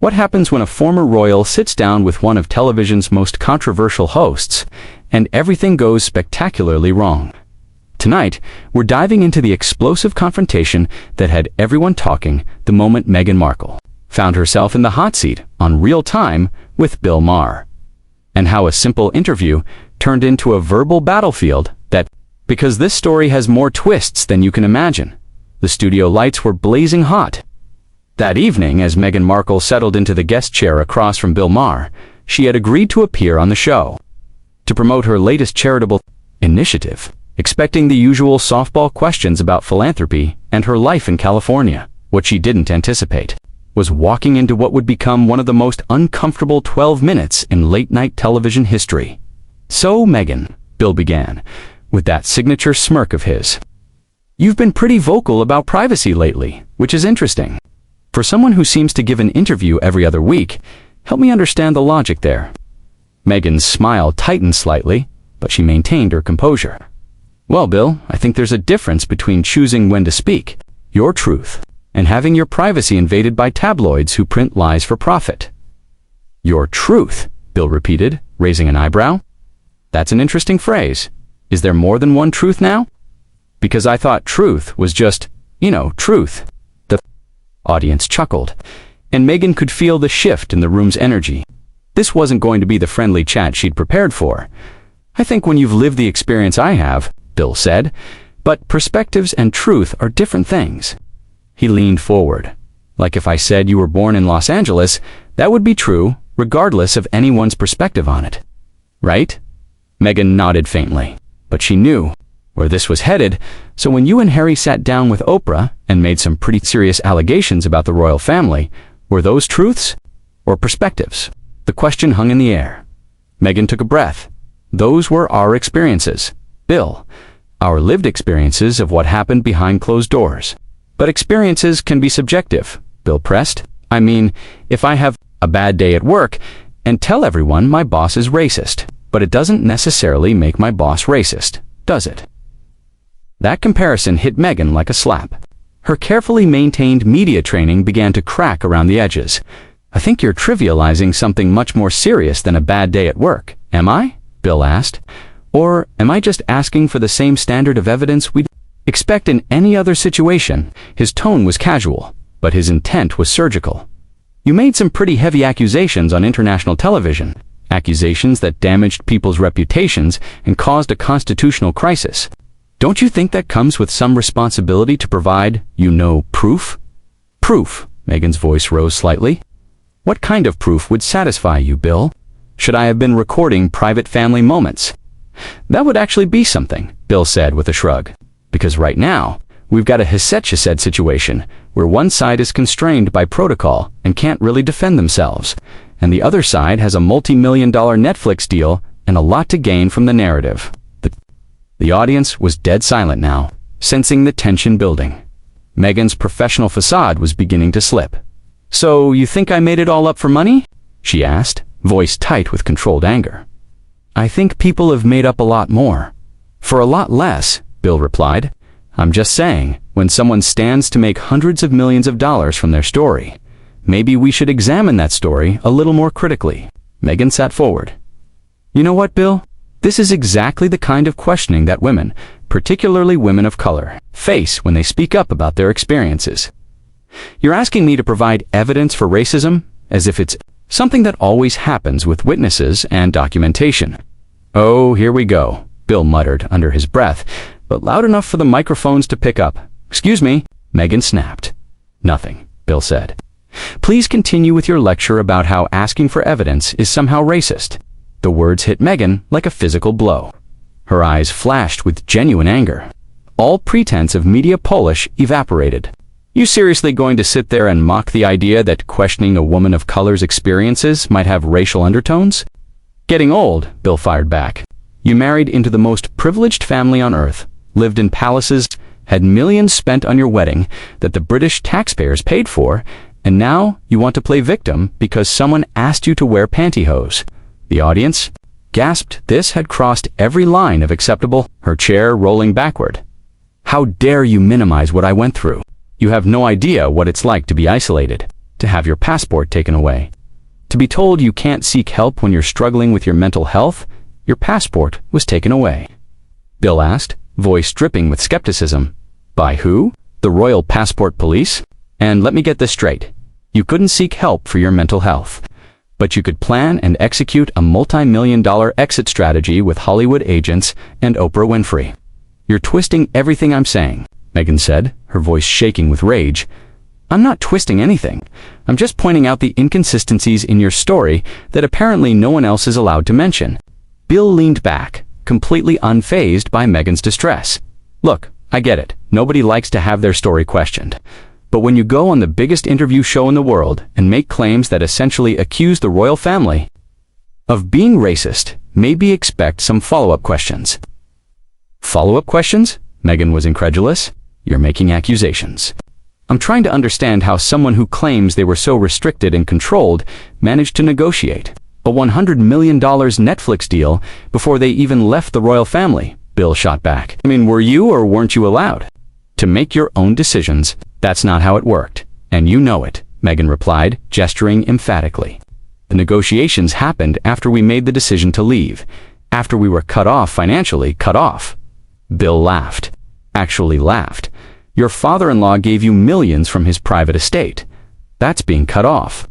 What happens when a former royal sits down with one of television's most controversial hosts, and everything goes spectacularly wrong? Tonight, we're diving into the explosive confrontation that had everyone talking the moment Meghan Markle found herself in the hot seat on Real Time with Bill Maher, and how a simple interview turned into a verbal battlefield because this story has more twists than you can imagine. The studio lights were blazing hot. That evening, as Meghan Markle settled into the guest chair across from Bill Maher, she had agreed to appear on the show to promote her latest charitable initiative, expecting the usual softball questions about philanthropy and her life in California. What she didn't anticipate was walking into what would become one of the most uncomfortable 12 minutes in late-night television history. "So, Meghan," Bill began, with that signature smirk of his, "you've been pretty vocal about privacy lately, which is interesting. For someone who seems to give an interview every other week, help me understand the logic there." Meghan's smile tightened slightly, but she maintained her composure. "Well, Bill, I think there's a difference between choosing when to speak your truth and having your privacy invaded by tabloids who print lies for profit." "Your truth," Bill repeated, raising an eyebrow. "That's an interesting phrase. Is there more than one truth now? Because I thought truth was just, truth." The audience chuckled, and Meghan could feel the shift in the room's energy. This wasn't going to be the friendly chat she'd prepared for. "I think when you've lived the experience I have," Bill said, "but perspectives and truth are different things." He leaned forward. "Like if I said you were born in Los Angeles, that would be true, regardless of anyone's perspective on it. Right?" Meghan nodded faintly. But she knew where this was headed, so when you and Harry sat down with Oprah and made some pretty serious allegations about the royal family, were those truths or perspectives? The question hung in the air. Meghan took a breath. "Those were our experiences, Bill. Our lived experiences of what happened behind closed doors." "But experiences can be subjective," Bill pressed. "I mean, if I have a bad day at work and tell everyone my boss is racist, but it doesn't necessarily make my boss racist, does it?" That comparison hit Meghan like a slap. Her carefully maintained media training began to crack around the edges. "I think you're trivializing something much more serious than a bad day at work, am I?" Bill asked. "Or am I just asking for the same standard of evidence we'd expect in any other situation?" His tone was casual, but his intent was surgical. "You made some pretty heavy accusations on international television. Accusations that damaged people's reputations and caused a constitutional crisis. Don't you think that comes with some responsibility to provide, proof?" "Proof?" Meghan's voice rose slightly. "What kind of proof would satisfy you, Bill? Should I have been recording private family moments?" "That would actually be something," Bill said with a shrug. "Because right now, we've got a he said she said situation where one side is constrained by protocol and can't really defend themselves, and the other side has a multi-million-dollar Netflix deal and a lot to gain from the narrative." The audience was dead silent now, sensing the tension building. Meghan's professional facade was beginning to slip. "So you think I made it all up for money?" she asked, voice tight with controlled anger. "I think people have made up a lot more. For a lot less," Bill replied. "I'm just saying, when someone stands to make hundreds of millions of dollars from their story, maybe we should examine that story a little more critically." Meghan sat forward. "You know what, Bill? This is exactly the kind of questioning that women, particularly women of color, face when they speak up about their experiences. You're asking me to provide evidence for racism as if it's something that always happens with witnesses and documentation." "Oh, here we go," Bill muttered under his breath, but loud enough for the microphones to pick up. "Excuse me," Meghan snapped. "Nothing," Bill said. "Please continue with your lecture about how asking for evidence is somehow racist." The words hit Meghan like a physical blow. Her eyes flashed with genuine anger. All pretense of media polish evaporated. "You seriously going to sit there and mock the idea that questioning a woman of color's experiences might have racial undertones?" "Getting old," Bill fired back. "You married into the most privileged family on earth, lived in palaces, had millions spent on your wedding that the British taxpayers paid for, and now you want to play victim because someone asked you to wear pantyhose." The audience gasped. This had crossed every line of acceptable, her chair rolling backward. "How dare you minimize what I went through? You have no idea what it's like to be isolated, to have your passport taken away. To be told you can't seek help when you're struggling with your mental health, your passport was taken away. Bill asked, voice dripping with skepticism. By who? The Royal Passport Police? And let me get this straight. You couldn't seek help for your mental health, but you could plan and execute a multi-million-dollar exit strategy with Hollywood agents and Oprah Winfrey. You're twisting everything I'm saying, Meghan said, her voice shaking with rage. I'm not twisting anything. I'm just pointing out the inconsistencies in your story that apparently no one else is allowed to mention. Bill leaned back, completely unfazed by Meghan's distress. Look, I get it. Nobody likes to have their story questioned. But when you go on the biggest interview show in the world and make claims that essentially accuse the royal family of being racist, maybe expect some follow-up questions. Follow-up questions? Meghan was incredulous. You're making accusations. I'm trying to understand how someone who claims they were so restricted and controlled managed to negotiate a $100 million Netflix deal before they even left the royal family, Bill shot back. I mean, were you or weren't you allowed to make your own decisions? That's not how it worked, and you know it, Meghan replied, gesturing emphatically. The negotiations happened after we made the decision to leave, after we were cut off financially, cut off. Bill laughed. Actually laughed. Your father-in-law gave you millions from his private estate. That's being cut off.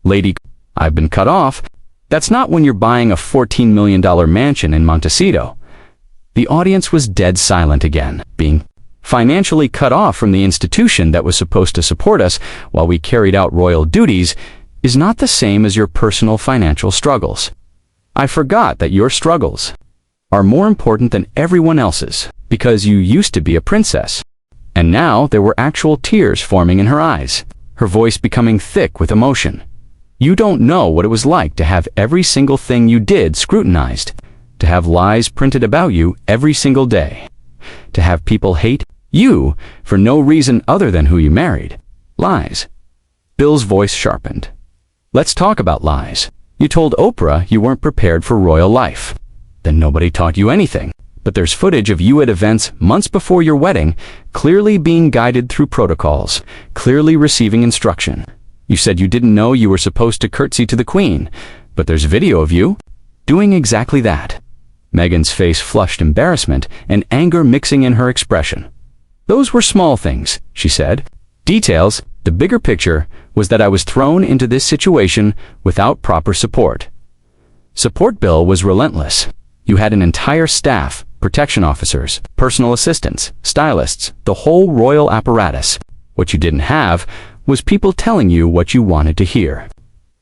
Lady, I've been cut off. That's not when you're buying a $14 million mansion in Montecito. The audience was dead silent again. Being financially cut off from the institution that was supposed to support us while we carried out royal duties is not the same as your personal financial struggles. I forgot that your struggles are more important than everyone else's because you used to be a princess. And now there were actual tears forming in her eyes, her voice becoming thick with emotion. You don't know what it was like to have every single thing you did scrutinized, to have lies printed about you every single day, to have people hate you for no reason other than who you married. Lies. Bill's voice sharpened. Let's talk about lies. You told Oprah you weren't prepared for royal life. Then nobody taught you anything. But there's footage of you at events months before your wedding, clearly being guided through protocols, clearly receiving instruction. You said you didn't know you were supposed to curtsy to the Queen, but there's video of you doing exactly that. Meghan's face flushed embarrassment and anger mixing in her expression. Those were small things, she said. Details, the bigger picture, was that I was thrown into this situation without proper support. Support, Bill, was relentless. You had an entire staff, protection officers, personal assistants, stylists, the whole royal apparatus. What you didn't have was people telling you what you wanted to hear.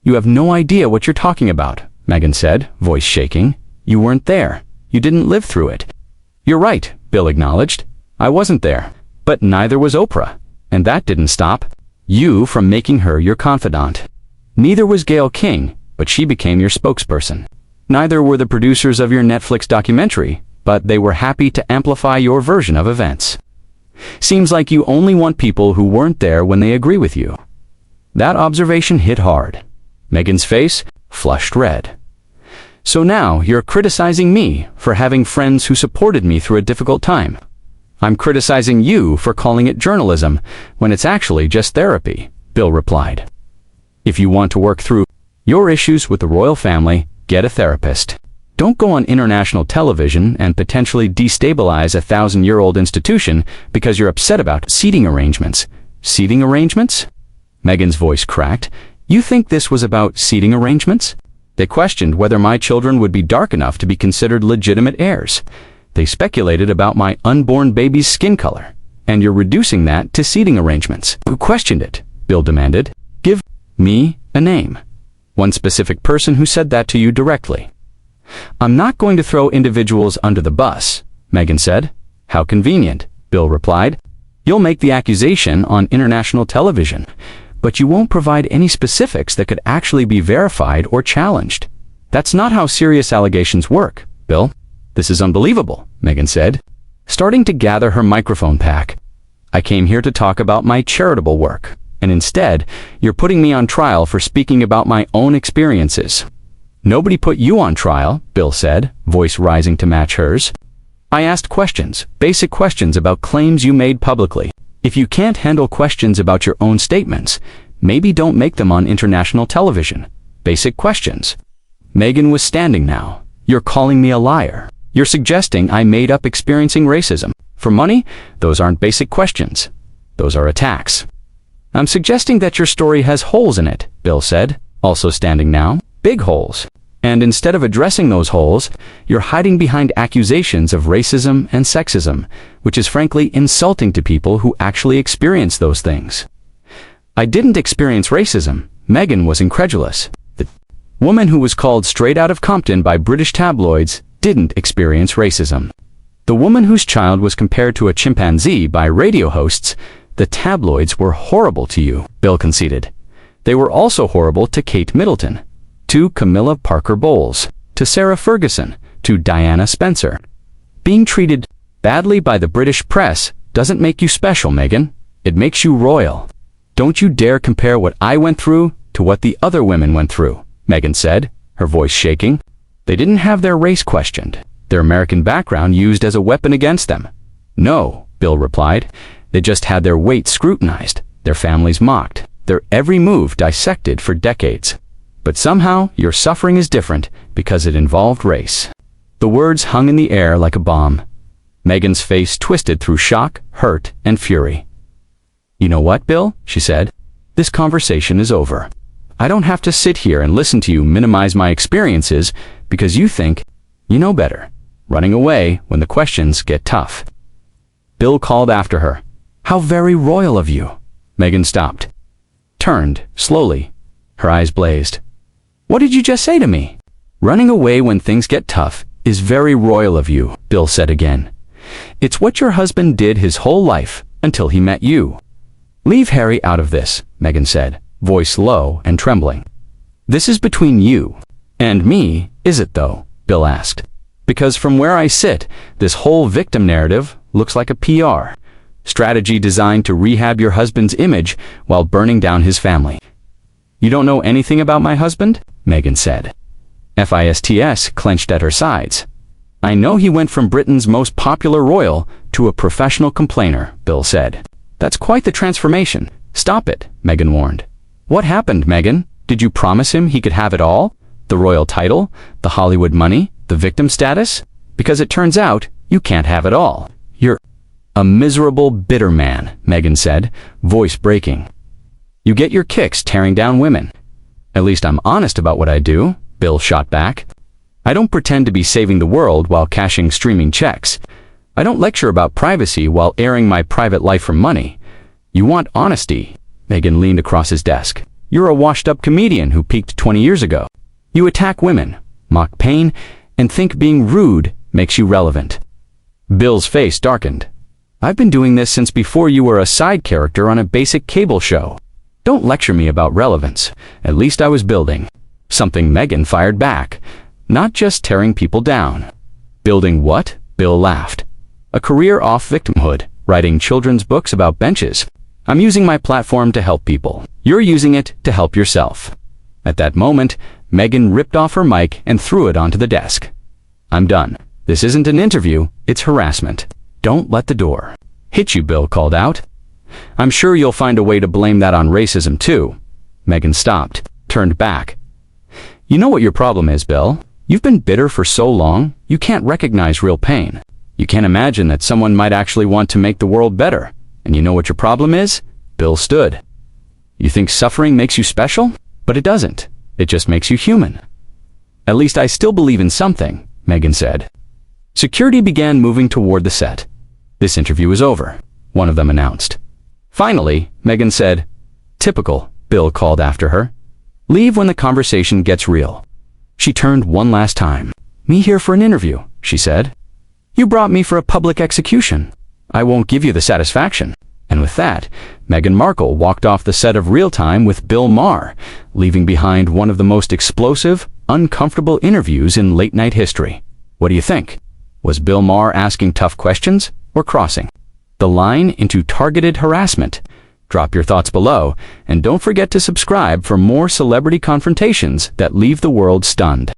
You have no idea what you're talking about, Meghan said, voice shaking. You weren't there. You didn't live through it. You're right, Bill acknowledged. I wasn't there. But neither was Oprah. And that didn't stop you from making her your confidant. Neither was Gayle King, but she became your spokesperson. Neither were the producers of your Netflix documentary, but they were happy to amplify your version of events. Seems like you only want people who weren't there when they agree with you. That observation hit hard. Meghan's face flushed red. So now you're criticizing me for having friends who supported me through a difficult time. I'm criticizing you for calling it journalism when it's actually just therapy, Bill replied. If you want to work through your issues with the royal family, get a therapist. Don't go on international television and potentially destabilize a 1,000-year-old institution because you're upset about seating arrangements. Seating arrangements? Meghan's voice cracked. You think this was about seating arrangements? They questioned whether my children would be dark enough to be considered legitimate heirs. They speculated about my unborn baby's skin color. And you're reducing that to seating arrangements. Who questioned it? Bill demanded. Give me a name. One specific person who said that to you directly. I'm not going to throw individuals under the bus, Meghan said. How convenient, Bill replied. You'll make the accusation on international television, but you won't provide any specifics that could actually be verified or challenged. That's not how serious allegations work, Bill. This is unbelievable, Meghan said, starting to gather her microphone pack. I came here to talk about my charitable work, and instead, you're putting me on trial for speaking about my own experiences. Nobody put you on trial, Bill said, voice rising to match hers. I asked questions, basic questions about claims you made publicly. If you can't handle questions about your own statements, maybe don't make them on international television. Basic questions. Meghan was standing now. You're calling me a liar. You're suggesting I made up experiencing racism. For money, those aren't basic questions. Those are attacks. I'm suggesting that your story has holes in it, Bill said, also standing now. Big holes. And instead of addressing those holes, you're hiding behind accusations of racism and sexism, which is frankly insulting to people who actually experience those things. I didn't experience racism. Meghan was incredulous. The woman who was called straight out of Compton by British tabloids didn't experience racism. The woman whose child was compared to a chimpanzee by radio hosts, the tabloids were horrible to you, Bill conceded. They were also horrible to Kate Middleton, to Camilla Parker Bowles, to Sarah Ferguson, to Diana Spencer. Being treated badly by the British press doesn't make you special, Meghan. It makes you royal. Don't you dare compare what I went through to what the other women went through, Meghan said, her voice shaking. They didn't have their race questioned, their American background used as a weapon against them. No, Bill replied. They just had their weight scrutinized, their families mocked, their every move dissected for decades. But somehow, your suffering is different because it involved race. The words hung in the air like a bomb. Meghan's face twisted through shock, hurt, and fury. You know what, Bill? She said. This conversation is over. I don't have to sit here and listen to you minimize my experiences because you think you know better, running away when the questions get tough. Bill called after her. How very royal of you. Meghan stopped, turned slowly. Her eyes blazed. What did you just say to me? Running away when things get tough is very royal of you, Bill said again. It's what your husband did his whole life until he met you. Leave Harry out of this, Meghan said, voice low and trembling. This is between you and me, is it though? Bill asked. Because from where I sit, this whole victim narrative looks like a PR strategy designed to rehab your husband's image while burning down his family. You don't know anything about my husband? Meghan said. Fists clenched at her sides. I know he went from Britain's most popular royal to a professional complainer, Bill said. That's quite the transformation. Stop it, Meghan warned. What happened, Meghan? Did you promise him he could have it all? The royal title, the Hollywood money, the victim status? Because it turns out you can't have it all. You're a miserable, bitter man, Meghan said, voice breaking. You get your kicks tearing down women. At least I'm honest about what I do, Bill shot back. I don't pretend to be saving the world while cashing streaming checks. I don't lecture about privacy while airing my private life for money. You want honesty? Meghan leaned across his desk. You're a washed-up comedian who peaked 20 years ago. You attack women, mock pain, and think being rude makes you relevant. Bill's face darkened. I've been doing this since before you were a side character on a basic cable show. Don't lecture me about relevance. At least I was building. Something Meghan fired back. Not just tearing people down. Building what? Bill laughed. A career off victimhood, writing children's books about benches. I'm using my platform to help people. You're using it to help yourself. At that moment, Meghan ripped off her mic and threw it onto the desk. I'm done. This isn't an interview, it's harassment. Don't let the door hit you, Bill called out. I'm sure you'll find a way to blame that on racism too. Meghan stopped, turned back. You know what your problem is, Bill? You've been bitter for so long, you can't recognize real pain. You can't imagine that someone might actually want to make the world better. And you know what your problem is? Bill stood. You think suffering makes you special? But it doesn't. It just makes you human. At least I still believe in something, Meghan said. Security began moving toward the set. This interview is over, one of them announced. Finally, Meghan said, Typical, Bill called after her. Leave when the conversation gets real. She turned one last time. Me here for an interview, she said. You brought me for a public execution. I won't give you the satisfaction. And with that, Meghan Markle walked off the set of Real Time with Bill Maher, leaving behind one of the most explosive, uncomfortable interviews in late-night history. What do you think? Was Bill Maher asking tough questions or crossing the line into targeted harassment? Drop your thoughts below, and don't forget to subscribe for more celebrity confrontations that leave the world stunned.